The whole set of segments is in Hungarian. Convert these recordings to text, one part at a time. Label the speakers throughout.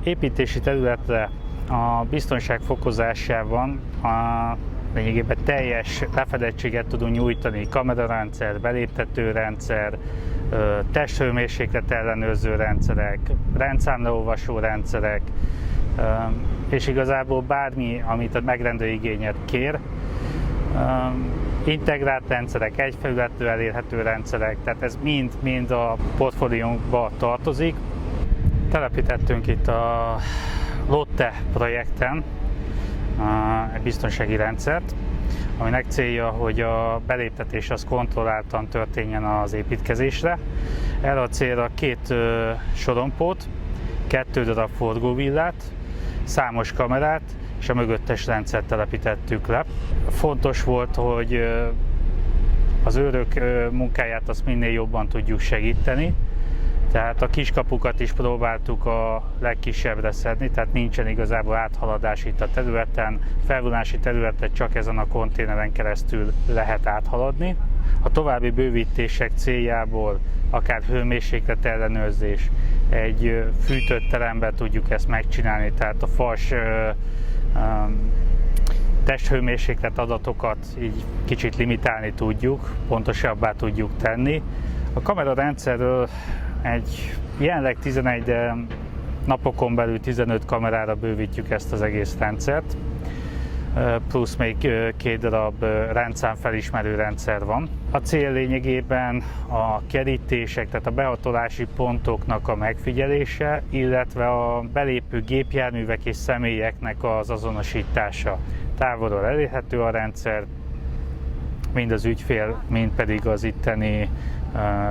Speaker 1: építési területre a biztonság fokozásában lényegében teljes lefedettséget tudunk nyújtani: kamerarendszer, beléptetőrendszer, testhőmérséklet ellenőrző rendszerek, rendszámleolvasó rendszerek, és igazából bármi, amit a megrendelő igényet kér. Integrált rendszerek, egy felületről elérhető rendszerek, tehát ez mind a portfóliónkba tartozik. Telepítettünk itt a Lotte projekten egy biztonsági rendszert, aminek célja, hogy a beléptetés az kontrolláltan történjen az építkezésre. Erre a célra 2 sorompót, 2 darab forgóvillát, számos kamerát és a mögöttes rendszert telepítettük le. Fontos volt, hogy az őrök munkáját azt minél jobban tudjuk segíteni, tehát a kiskapukat is próbáltuk a legkisebbre szedni, tehát nincsen igazából áthaladás itt a területen, felvonási területet csak ezen a konténeren keresztül lehet áthaladni. A további bővítések céljából akár hőmérséklet ellenőrzés, egy fűtött teremben tudjuk ezt megcsinálni, tehát a fals testhőmérséklet adatokat így kicsit limitálni tudjuk, pontosabbá tudjuk tenni. A kamerarendszerről jelenleg 11, de napokon belül 15 kamerára bővítjük ezt az egész rendszert, plusz még 2 darab rendszámfelismerő rendszer van. A cél lényegében a kerítések, tehát a behatolási pontoknak a megfigyelése, illetve a belépő gépjárművek és személyeknek az azonosítása. Távolról elérhető a rendszer, mind az ügyfél, mind pedig az itteni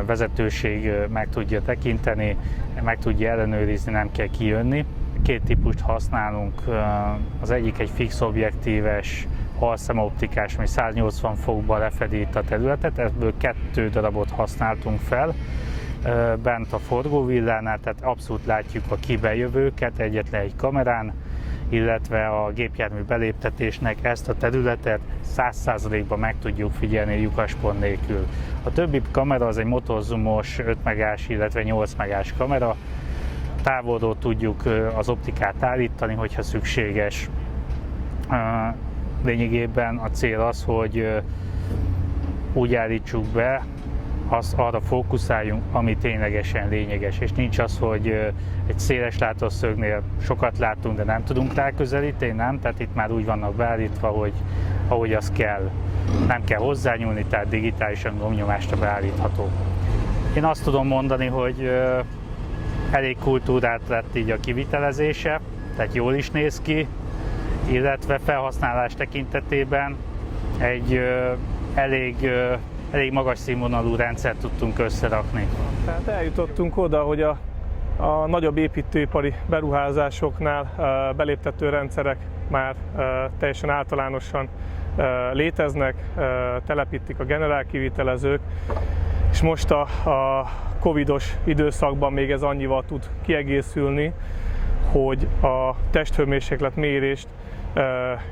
Speaker 1: vezetőség meg tudja tekinteni, meg tudja ellenőrizni, nem kell kijönni. 2 típust használunk, az egyik egy fix objektíves, halszemoptikás, ami 180 fokban lefedi itt a területet, ebből 2 darabot használtunk fel bent a forgóvillánál, tehát abszolút látjuk a kibejövőket egyetlen egy kamerán, illetve a gépjármű beléptetésnek ezt a területet 100%-ban meg tudjuk figyelni lyukaspont nélkül. A többi kamera az egy motorzoomos 5 megás, illetve 8 megás kamera. Távolról tudjuk az optikát állítani, hogyha szükséges. Lényegében a cél az, hogy úgy állítsuk be, arra fókuszáljunk, ami ténylegesen lényeges, és nincs az, hogy egy széles látószögnél sokat látunk, de nem tudunk ráközelíteni, nem? Tehát itt már úgy vannak beállítva, hogy ahogy az kell. Nem kell hozzányúlni, tehát digitálisan gombnyomásra beállítható. Én azt tudom mondani, hogy elég kultúrát lett így a kivitelezése, tehát jól is néz ki, illetve felhasználás tekintetében egy elég magas színvonalú rendszert tudtunk összerakni.
Speaker 2: Tehát eljutottunk oda, hogy a nagyobb építőipari beruházásoknál beléptető rendszerek már teljesen általánosan léteznek, telepítik a generálkivitelezők, és most a covidos időszakban még ez annyival tud kiegészülni, hogy a testhőmérséklet mérést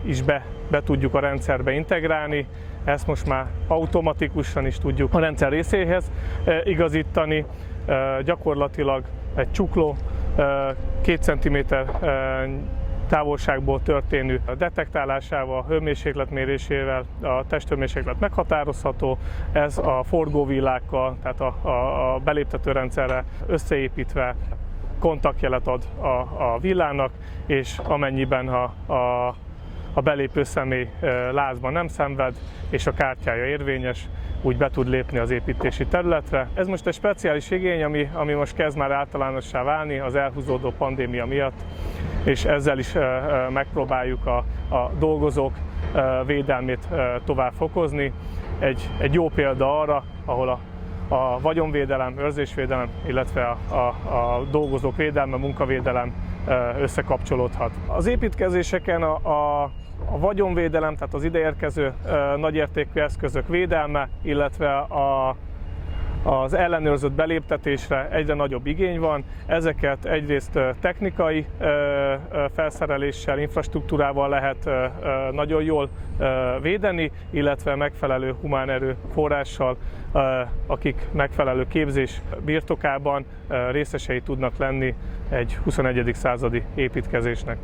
Speaker 2: is be tudjuk a rendszerbe integrálni. Ezt most már automatikusan is tudjuk a rendszer részéhez igazítani. Gyakorlatilag egy csukló 2 cm távolságból történő detektálásával, hőmérséklet mérésével a testhőmérséklet meghatározható. Ez a forgóvillákkal, tehát a beléptető rendszerre összeépítve kontaktjelet ad a villának, és amennyiben a belépő személy lázban nem szenved, és a kártyája érvényes, úgy be tud lépni az építési területre. Ez most egy speciális igény, ami most kezd már általánossá válni az elhúzódó pandémia miatt, és ezzel is megpróbáljuk a dolgozók védelmét tovább fokozni. Egy jó példa arra, ahol a vagyonvédelem, őrzésvédelem, illetve a dolgozók védelme, munkavédelem összekapcsolódhat. Az építkezéseken a vagyonvédelem, tehát az ideérkező nagyértékű eszközök védelme, illetve Az ellenőrzött beléptetésre egyre nagyobb igény van, ezeket egyrészt technikai felszereléssel, infrastruktúrával lehet nagyon jól védeni, illetve megfelelő humán erőforrással, akik megfelelő képzés birtokában részesei tudnak lenni egy 21. századi építkezésnek.